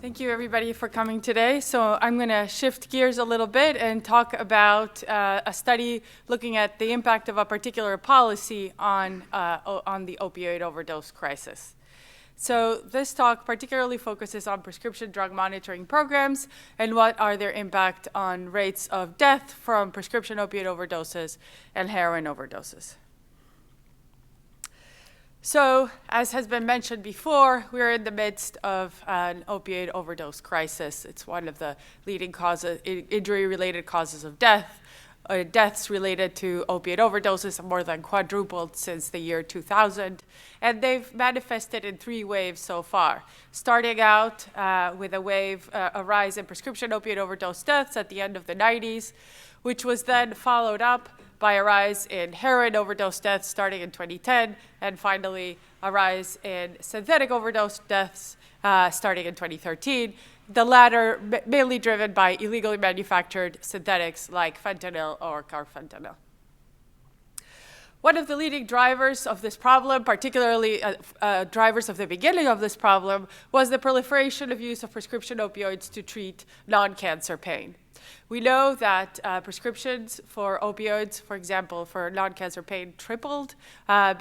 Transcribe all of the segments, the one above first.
Thank you, everybody, for coming today. So I'm going to shift gears a little bit and talk about a study looking at the impact of a particular policy on the opioid overdose crisis. So this talk particularly focuses on prescription drug monitoring programs and what are their impact on rates of death from prescription opioid overdoses and heroin overdoses. So, as has been mentioned before, we're in the midst of an opioid overdose crisis. It's one of the leading causes, injury-related causes of death. Deaths related to opioid overdoses have more than quadrupled since the year 2000, and they've manifested in three waves so far. Starting out with a rise in prescription opioid overdose deaths at the end of the 90s, which was then followed up by a rise in heroin overdose deaths starting in 2010, and finally a rise in synthetic overdose deaths starting in 2013, the latter mainly driven by illegally manufactured synthetics like fentanyl or carfentanil. One of the leading drivers of this problem, particularly drivers of the beginning of this problem, was the proliferation of use of prescription opioids to treat non-cancer pain. We know that prescriptions for opioids, for example, for non-cancer pain, tripled after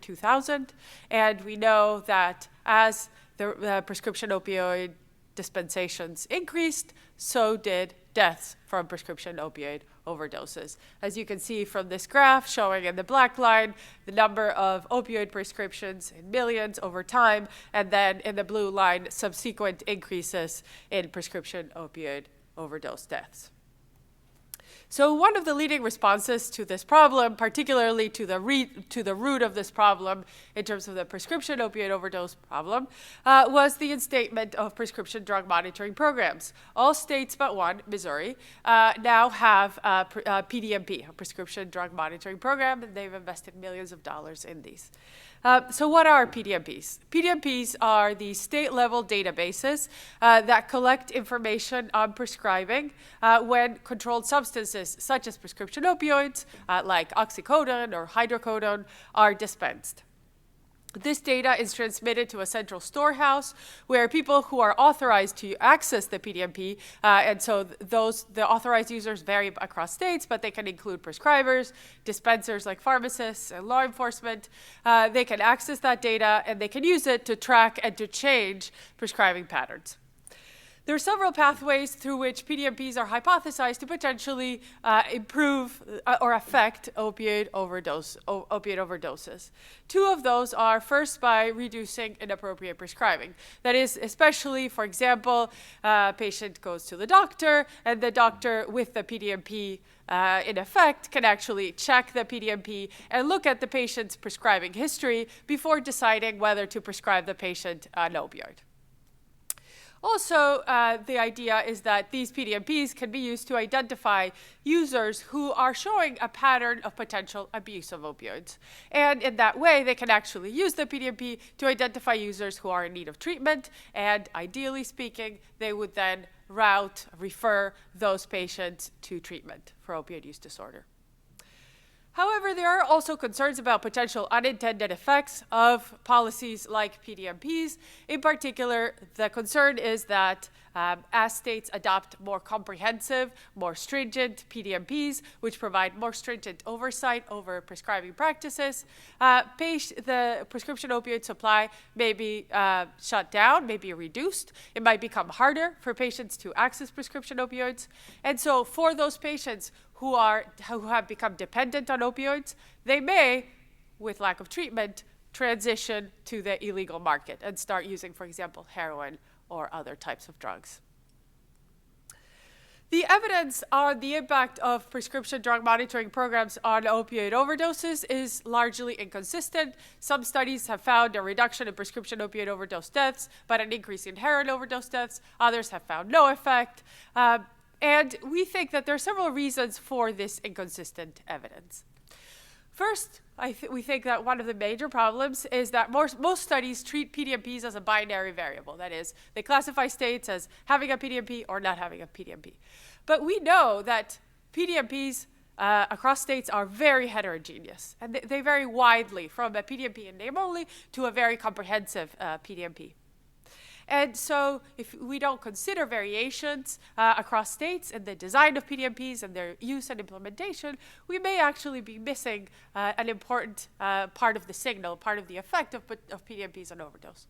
2000. And we know that as the prescription opioid dispensations increased, so did deaths from prescription opioid overdoses. As you can see from this graph showing in the black line the number of opioid prescriptions in millions over time, and then in the blue line subsequent increases in prescription opioid overdose deaths. So one of the leading responses to this problem, particularly to the root of this problem in terms of the prescription opioid overdose problem, was the instatement of prescription drug monitoring programs. All states but one, Missouri, now have a PDMP, a prescription drug monitoring program, and they've invested millions of dollars in these. So what are PDMPs? PDMPs are the state-level databases that collect information on prescribing when controlled substances, such as prescription opioids, like oxycodone or hydrocodone, are dispensed. This data is transmitted to a central storehouse where people who are authorized to access the PDMP, and so the authorized users vary across states, but they can include prescribers, dispensers like pharmacists, and law enforcement. They can access that data, and they can use it to track and to change prescribing patterns. There are several pathways through which PDMPs are hypothesized to potentially improve or affect opioid overdoses. Two of those are first by reducing inappropriate prescribing. That is, especially, for example, a patient goes to the doctor, and the doctor with the PDMP in effect can actually check the PDMP and look at the patient's prescribing history before deciding whether to prescribe the patient an opioid. Also, the idea is that these PDMPs can be used to identify users who are showing a pattern of potential abuse of opioids. And in that way, they can actually use the PDMP to identify users who are in need of treatment. And ideally speaking, they would then refer those patients to treatment for opioid use disorder. However, there are also concerns about potential unintended effects of policies like PDMPs. In particular, the concern is that as states adopt more comprehensive, more stringent PDMPs, which provide more stringent oversight over prescribing practices, the prescription opioid supply may be shut down, may be reduced. It might become harder for patients to access prescription opioids. And so for those patients who have become dependent on opioids, they may, with lack of treatment, transition to the illegal market and start using, for example, heroin or other types of drugs. The evidence on the impact of prescription drug monitoring programs on opioid overdoses is largely inconsistent. Some studies have found a reduction in prescription opioid overdose deaths, but an increase in heroin overdose deaths. Others have found no effect. And we think that there are several reasons for this inconsistent evidence. First, we think that one of the major problems is that most studies treat PDMPs as a binary variable. That is, they classify states as having a PDMP or not having a PDMP. But we know that PDMPs across states are very heterogeneous, and they vary widely from a PDMP in name only to a very comprehensive PDMP. And so if we don't consider variations across states in the design of PDMPs and their use and implementation, we may actually be missing an important part of the signal, part of the effect of PDMPs on overdose.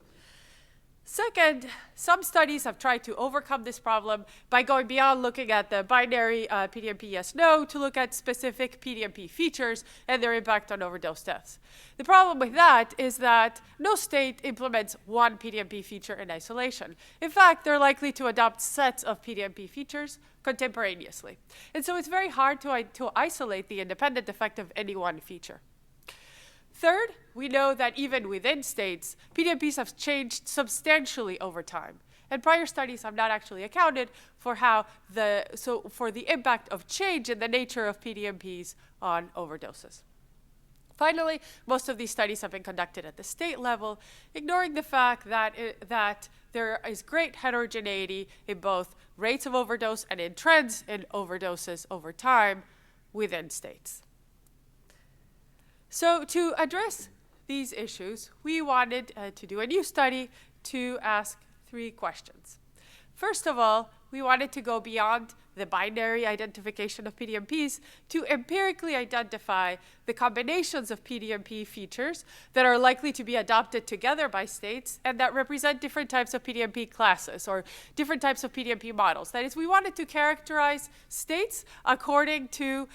Second, some studies have tried to overcome this problem by going beyond looking at the binary PDMP yes/no to look at specific PDMP features and their impact on overdose deaths. The problem with that is that no state implements one PDMP feature in isolation. In fact, they're likely to adopt sets of PDMP features contemporaneously. And so it's very hard to isolate the independent effect of any one feature. Third, we know that even within states, PDMPs have changed substantially over time. And prior studies have not actually accounted for for the impact of change in the nature of PDMPs on overdoses. Finally, most of these studies have been conducted at the state level, ignoring the fact that there is great heterogeneity in both rates of overdose and in trends in overdoses over time within states. So to address these issues, we wanted to do a new study to ask 3 questions. First of all, we wanted to go beyond the binary identification of PDMPs to empirically identify the combinations of PDMP features that are likely to be adopted together by states and that represent different types of PDMP classes or different types of PDMP models. That is, we wanted to characterize states according to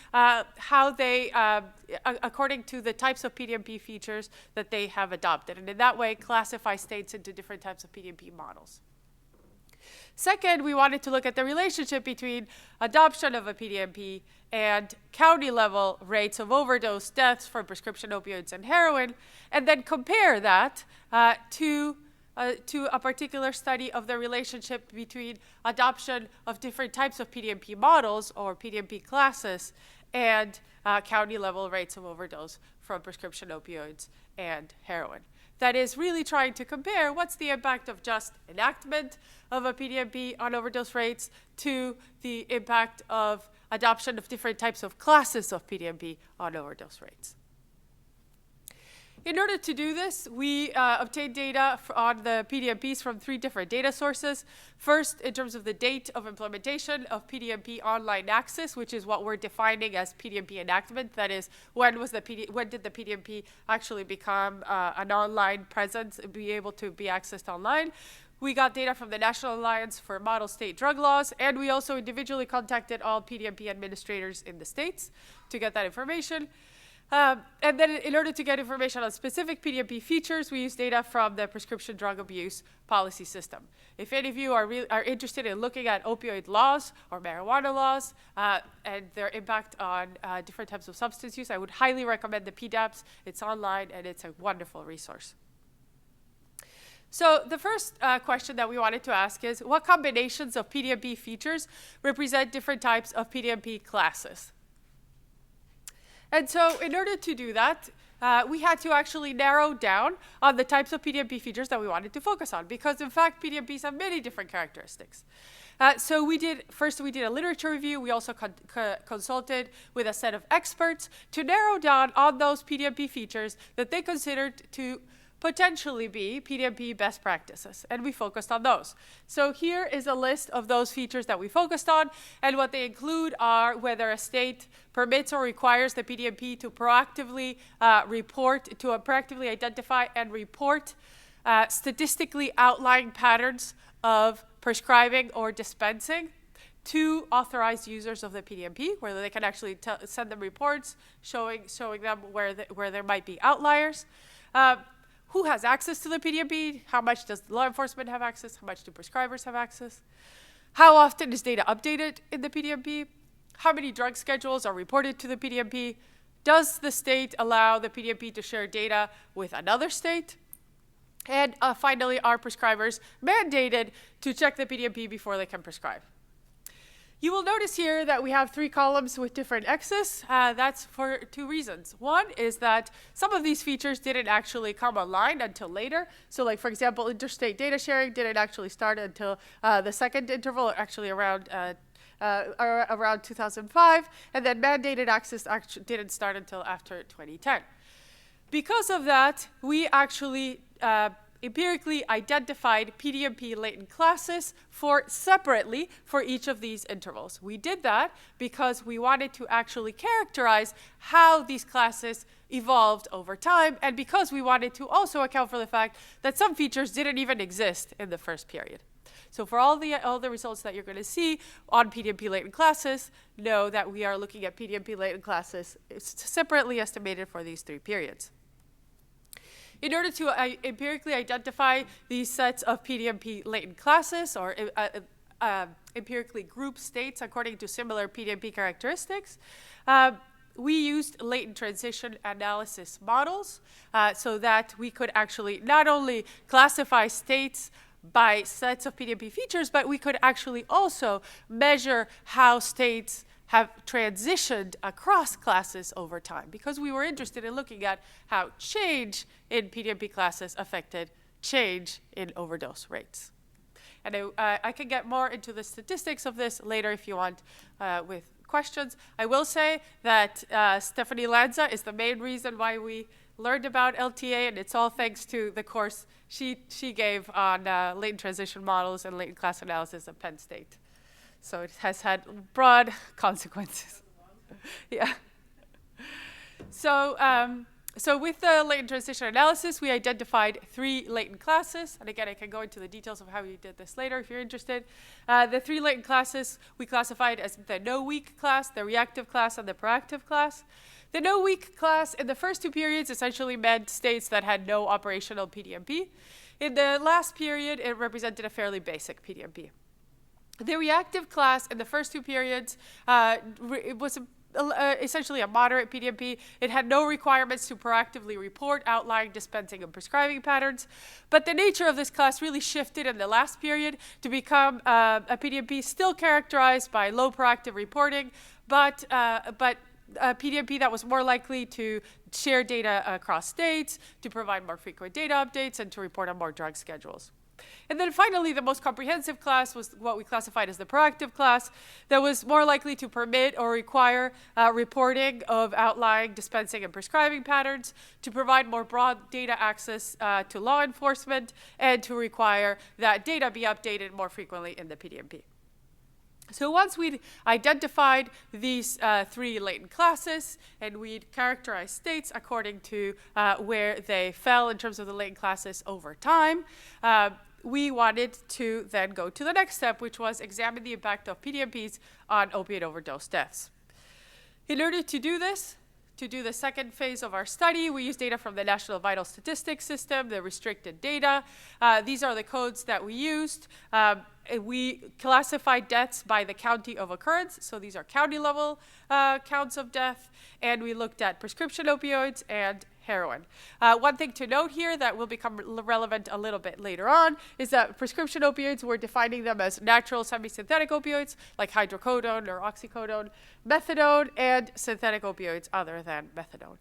according to the types of PDMP features that they have adopted, and in that way classify states into different types of PDMP models. Second, we wanted to look at the relationship between adoption of a PDMP and county-level rates of overdose deaths from prescription opioids and heroin, and then compare that to a particular study of the relationship between adoption of different types of PDMP models or PDMP classes and county-level rates of overdose from prescription opioids and heroin. That is really trying to compare what's the impact of just enactment of a PDMP on overdose rates to the impact of adoption of different types of classes of PDMP on overdose rates. In order to do this, we obtained data on the PDMPs from 3 different data sources. First, in terms of the date of implementation of PDMP online access, which is what we're defining as PDMP enactment. That is, when did the PDMP actually become an online presence, be able to be accessed online? We got data from the National Alliance for Model State Drug Laws, and we also individually contacted all PDMP administrators in the states to get that information. And then in order to get information on specific PDMP features, we use data from the prescription drug abuse policy system. If any of you are interested in looking at opioid laws or marijuana laws and their impact on different types of substance use, I would highly recommend the PDAPs. It's online and it's a wonderful resource. So the first question that we wanted to ask is, what combinations of PDMP features represent different types of PDMP classes? And so in order to do that, we had to actually narrow down on the types of PDMP features that we wanted to focus on, because in fact, PDMPs have many different characteristics. So we did a literature review. We also consulted with a set of experts to narrow down on those PDMP features that they considered to potentially be PDMP best practices, and we focused on those. So here is a list of those features that we focused on, and what they include are whether a state permits or requires the PDMP to proactively proactively identify and report statistically outlying patterns of prescribing or dispensing to authorized users of the PDMP, where they can actually send them reports showing them where there might be outliers. Who has access to the PDMP? How much does law enforcement have access? How much do prescribers have access? How often is data updated in the PDMP? How many drug schedules are reported to the PDMP? Does the state allow the PDMP to share data with another state? And finally, are prescribers mandated to check the PDMP before they can prescribe? You will notice here that we have 3 columns with different X's. That's for 2 reasons. One is that some of these features didn't actually come online until later. So like, for example, interstate data sharing didn't actually start until the second interval, actually around 2005. And then mandated access didn't start until after 2010. Because of that, we actually empirically identified PDMP latent classes separately for each of these intervals. We did that because we wanted to actually characterize how these classes evolved over time, and because we wanted to also account for the fact that some features didn't even exist in the first period. So for all the results that you're going to see on PDMP latent classes, know that we are looking at PDMP latent classes separately estimated for these 3 periods. In order to empirically identify these sets of PDMP latent classes, or empirically group states according to similar PDMP characteristics, we used latent transition analysis models so that we could actually not only classify states by sets of PDMP features, but we could actually also measure how states have transitioned across classes over time, because we were interested in looking at how change in PDMP classes affected change in overdose rates. And I can get more into the statistics of this later if you want with questions. I will say that Stephanie Lanza is the main reason why we learned about LTA, and it's all thanks to the course she gave on latent transition models and latent class analysis at Penn State. So it has had broad consequences. Yeah. So with the latent transition analysis, we identified 3 latent classes. And again, I can go into the details of how we did this later if you're interested. The 3 latent classes we classified as the no-weak class, the reactive class, and the proactive class. The no-weak class in the first 2 periods essentially meant states that had no operational PDMP. In the last period, it represented a fairly basic PDMP. The reactive class in the first 2 periods, it was essentially a moderate PDMP. It had no requirements to proactively report outlying dispensing and prescribing patterns. But the nature of this class really shifted in the last period to become a PDMP still characterized by low proactive reporting, but a PDMP that was more likely to share data across states, to provide more frequent data updates, and to report on more drug schedules. And then finally, the most comprehensive class was what we classified as the proactive class, that was more likely to permit or require reporting of outlying dispensing and prescribing patterns, to provide more broad data access to law enforcement, and to require that data be updated more frequently in the PDMP. So once we'd identified these 3 latent classes, and we'd characterized states according to where they fell in terms of the latent classes over time, we wanted to then go to the next step, which was examine the impact of PDMPs on opioid overdose deaths. In order to do this, to do the second phase of our study, we used data from the National Vital Statistics System, the restricted data. These are the codes that we used. We classified deaths by the county of occurrence, so these are county-level counts of death, and we looked at prescription opioids and heroin. One thing to note here that will become relevant a little bit later on is that prescription opioids, we're defining them as natural semi-synthetic opioids like hydrocodone or oxycodone, methadone, and synthetic opioids other than methadone.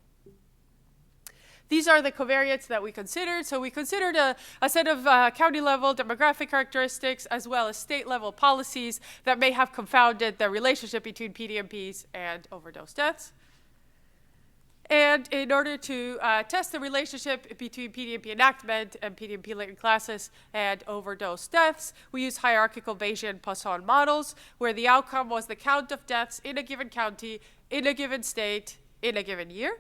These are the covariates that we considered. So we considered a set of county-level demographic characteristics as well as state-level policies that may have confounded the relationship between PDMPs and overdose deaths. And in order to test the relationship between PDMP enactment and PDMP latent classes and overdose deaths, we used hierarchical Bayesian-Poisson models, where the outcome was the count of deaths in a given county, in a given state, in a given year.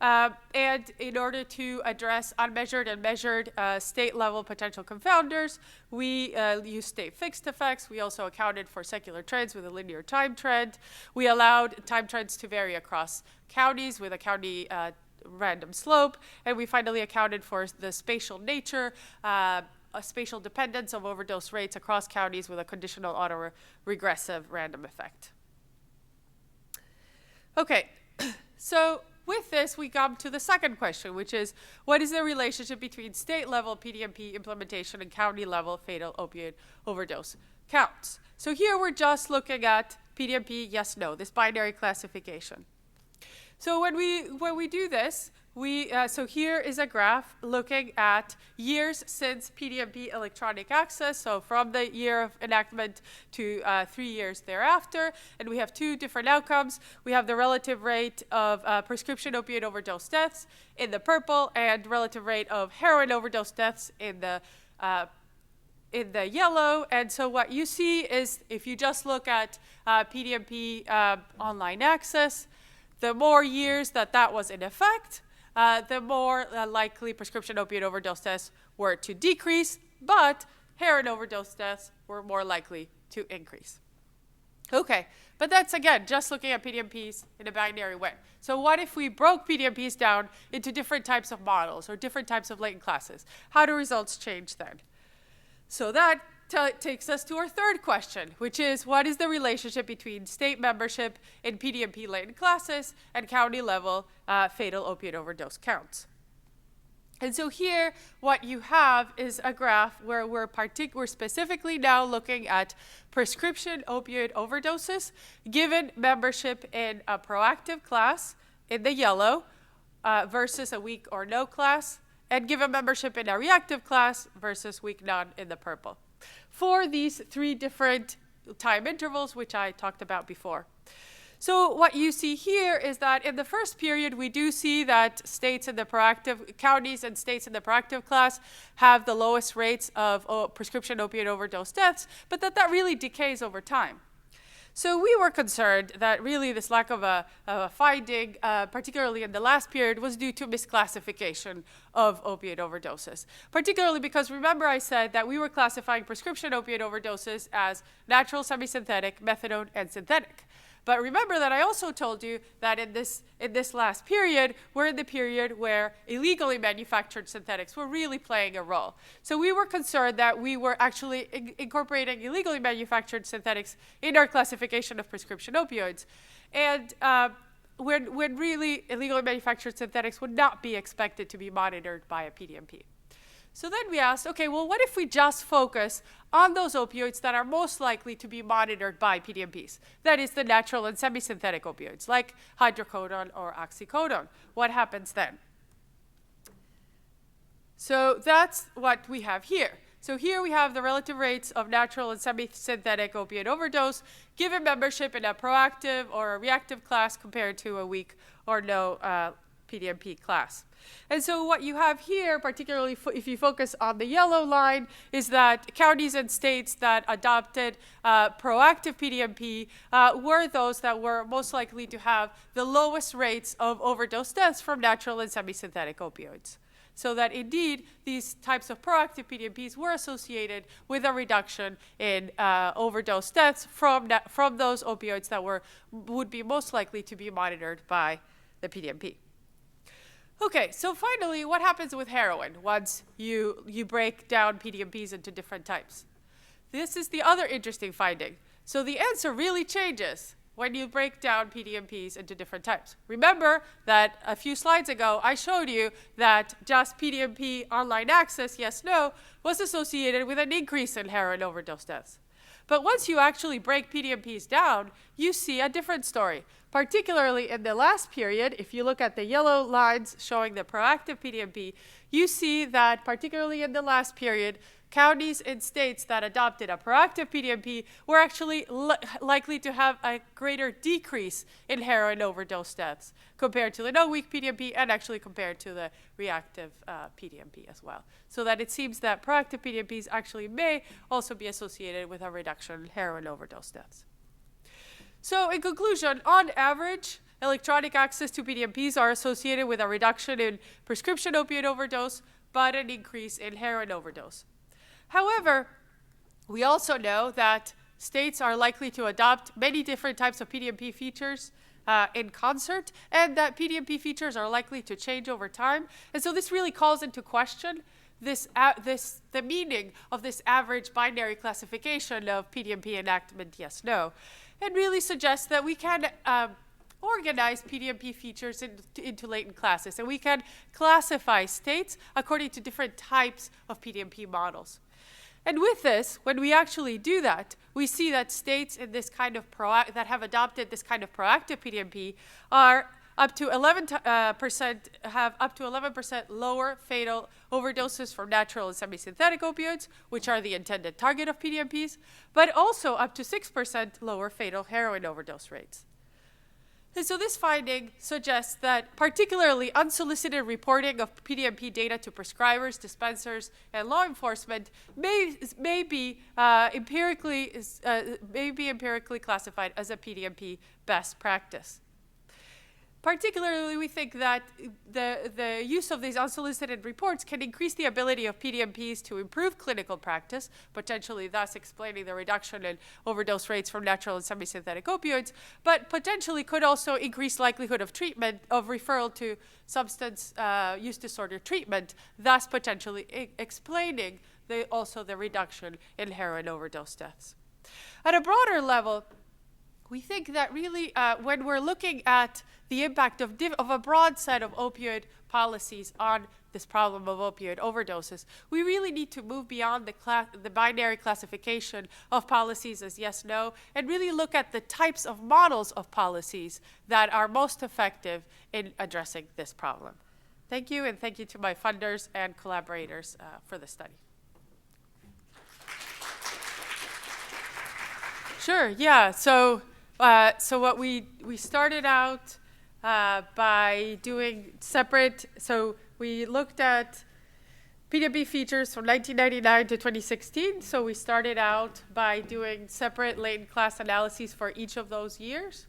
And in order to address unmeasured and measured state-level potential confounders, we used state-fixed effects. We also accounted for secular trends with a linear time trend. We allowed time trends to vary across counties with a county random slope. And we finally accounted for the spatial nature, a spatial dependence of overdose rates across counties with a conditional autoregressive random effect. Okay, so with this, we come to the second question, which is, what is the relationship between state-level PDMP implementation and county-level fatal opioid overdose counts? So here we're just looking at PDMP, yes, no, this binary classification. So when we do this, So here is a graph looking at years since PDMP electronic access, so from the year of enactment to 3 years thereafter, and we have two different outcomes. We have the relative rate of prescription opioid overdose deaths in the purple and relative rate of heroin overdose deaths in the yellow. And so what you see is if you just look at PDMP online access, the more years that was in effect, the more likely prescription opioid overdose deaths were to decrease, but heroin overdose deaths were more likely to increase. Okay, but that's, again, just looking at PDMPs in a binary way. So what if we broke PDMPs down into different types of models or different types of latent classes? How do results change then? So that takes us to our third question, which is, what is the relationship between state membership in PDMP latent classes and county-level fatal opioid overdose counts? And so here, what you have is a graph where we're specifically now looking at prescription opioid overdoses given membership in a proactive class in the yellow versus a weak or no class, and given membership in a reactive class versus weak none in the purple, for these three different time intervals, which I talked about before. So what you see here is that in the first period, we do see that counties and states in the proactive class have the lowest rates of prescription opioid overdose deaths, but that really decays over time. So we were concerned that really this lack of a finding, particularly in the last period, was due to misclassification of opioid overdoses. Particularly because, remember I said that we were classifying prescription opioid overdoses as natural, semi-synthetic, methadone, and synthetic. But remember that I also told you that in this last period, we're in the period where illegally manufactured synthetics were really playing a role. So we were concerned that we were actually incorporating illegally manufactured synthetics in our classification of prescription opioids. And when really illegally manufactured synthetics would not be expected to be monitored by a PDMP. So then we asked, okay, well, what if we just focus on those opioids that are most likely to be monitored by PDMPs? That is the natural and semi-synthetic opioids, like hydrocodone or oxycodone. What happens then? So that's what we have here. So here we have the relative rates of natural and semi-synthetic opioid overdose given membership in a proactive or a reactive class compared to a weak or no PDMP class. And so what you have here, particularly if you focus on the yellow line, is that counties and states that adopted proactive PDMP were those that were most likely to have the lowest rates of overdose deaths from natural and semi-synthetic opioids. So that indeed, these types of proactive PDMPs were associated with a reduction in overdose deaths from those opioids that would be most likely to be monitored by the PDMP. Okay, so finally, what happens with heroin once you break down PDMPs into different types? This is the other interesting finding. So the answer really changes when you break down PDMPs into different types. Remember that a few slides ago, I showed you that just PDMP online access, yes, no, was associated with an increase in heroin overdose deaths. But once you actually break PDMPs down, you see a different story. Particularly in the last period, if you look at the yellow lines showing the proactive PDMP, you see that particularly in the last period, counties and states that adopted a proactive PDMP were actually likely to have a greater decrease in heroin overdose deaths compared to the no-weak PDMP and actually compared to the reactive PDMP as well. So that it seems that proactive PDMPs actually may also be associated with a reduction in heroin overdose deaths. So in conclusion, on average, electronic access to PDMPs are associated with a reduction in prescription opioid overdose, but an increase in heroin overdose. However, we also know that states are likely to adopt many different types of PDMP features in concert, and that PDMP features are likely to change over time. And so this really calls into question the meaning of this average binary classification of PDMP enactment yes, no, and really suggests that we can organize PDMP features into latent classes, and we can classify states according to different types of PDMP models. And with this, when we actually do that, we see that states in this kind of that have adopted this kind of proactive PDMP are up to 11% lower fatal overdoses from natural and semi-synthetic opioids, which are the intended target of PDMPs, but also up to 6% lower fatal heroin overdose rates. And so this finding suggests that particularly unsolicited reporting of PDMP data to prescribers, dispensers, and law enforcement may be empirically classified as a PDMP best practice. Particularly, we think that the use of these unsolicited reports can increase the ability of PDMPs to improve clinical practice, potentially thus explaining the reduction in overdose rates from natural and semi-synthetic opioids, but potentially could also increase likelihood of treatment, of referral to substance use disorder treatment, thus potentially explaining also the reduction in heroin overdose deaths. At a broader level, we think that really when we're looking at the impact of a broad set of opioid policies on this problem of opioid overdoses, we really need to move beyond the binary classification of policies as yes, no, and really look at the types of models of policies that are most effective in addressing this problem. Thank you, and thank you to my funders and collaborators for the study. Sure, yeah, so what we started out by doing separate, so we looked at PDMP features from 1999 to 2016. So we started out by doing separate latent class analyses for each of those years.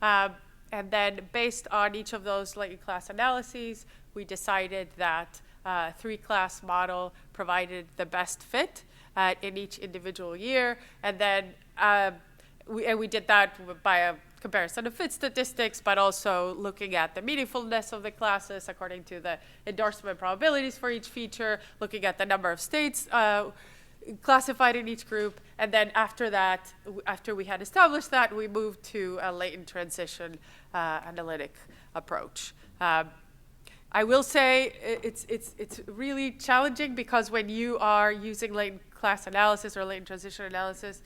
And then based on each of those latent class analyses, we decided that three-class model provided the best fit in each individual year. And then we did that by a comparison of fit statistics, but also looking at the meaningfulness of the classes according to the endorsement probabilities for each feature, looking at the number of states classified in each group. And then after that, after we had established that, we moved to a latent transition analytic approach. I will say it's really challenging because when you are using latent class analysis or latent transition analysis,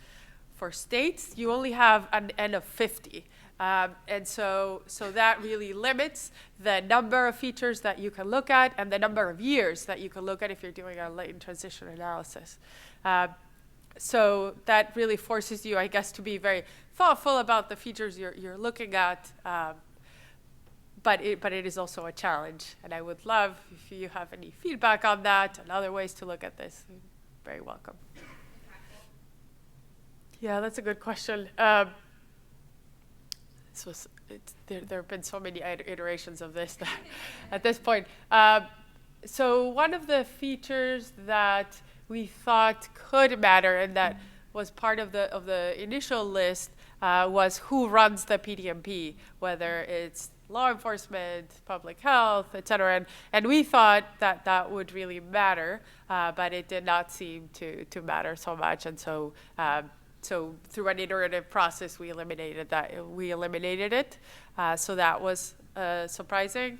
for states, you only have an N of 50. And so that really limits the number of features that you can look at and the number of years that you can look at if you're doing a latent transition analysis. So that really forces you, I guess, to be very thoughtful about the features you're looking at. But it is also a challenge. And I would love if you have any feedback on that and other ways to look at this. You're very welcome. Yeah, that's a good question. There have been so many iterations of this that at this point. So one of the features that we thought could matter and that was part of the initial list was who runs the PDMP, whether it's law enforcement, public health, et cetera. And we thought that would really matter, but it did not seem to matter so much. And so through an iterative process, we eliminated it. So that was surprising.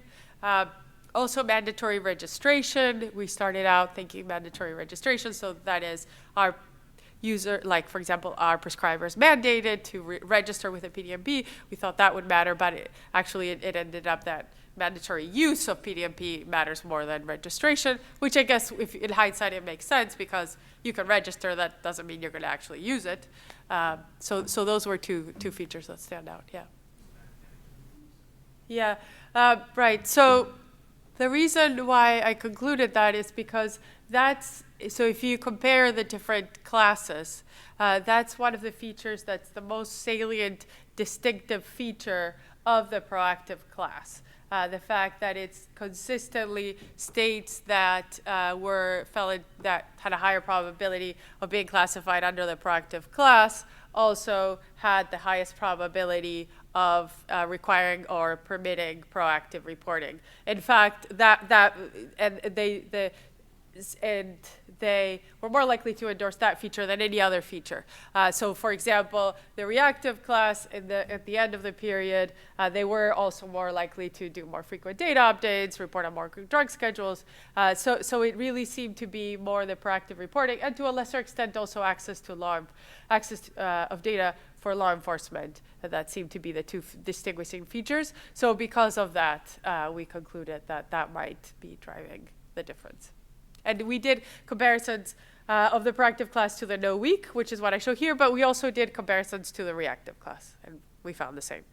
Also mandatory registration. We started out thinking mandatory registration. So that is our user, like for example, our prescribers mandated to register with a PDMP. We thought that would matter, but it ended up that mandatory use of PDMP matters more than registration, which I guess if in hindsight it makes sense because you can register, that doesn't mean you're going to actually use it. So those were two features that stand out, yeah. Yeah, right. So the reason why I concluded that is because so if you compare the different classes, that's one of the features that's the most salient, distinctive feature of the proactive class. The fact that it consistently states that that had a higher probability of being classified under the proactive class also had the highest probability of requiring or permitting proactive reporting. In fact, they were more likely to endorse that feature than any other feature. So for example, the reactive class at the end of the period, they were also more likely to do more frequent data updates, report on more drug schedules. So it really seemed to be more the proactive reporting and to a lesser extent also access of data for law enforcement. That seemed to be the two distinguishing features. So because of that, we concluded that that might be driving the difference. And we did comparisons of the proactive class to the no weak, which is what I show here, but we also did comparisons to the reactive class, and we found the same.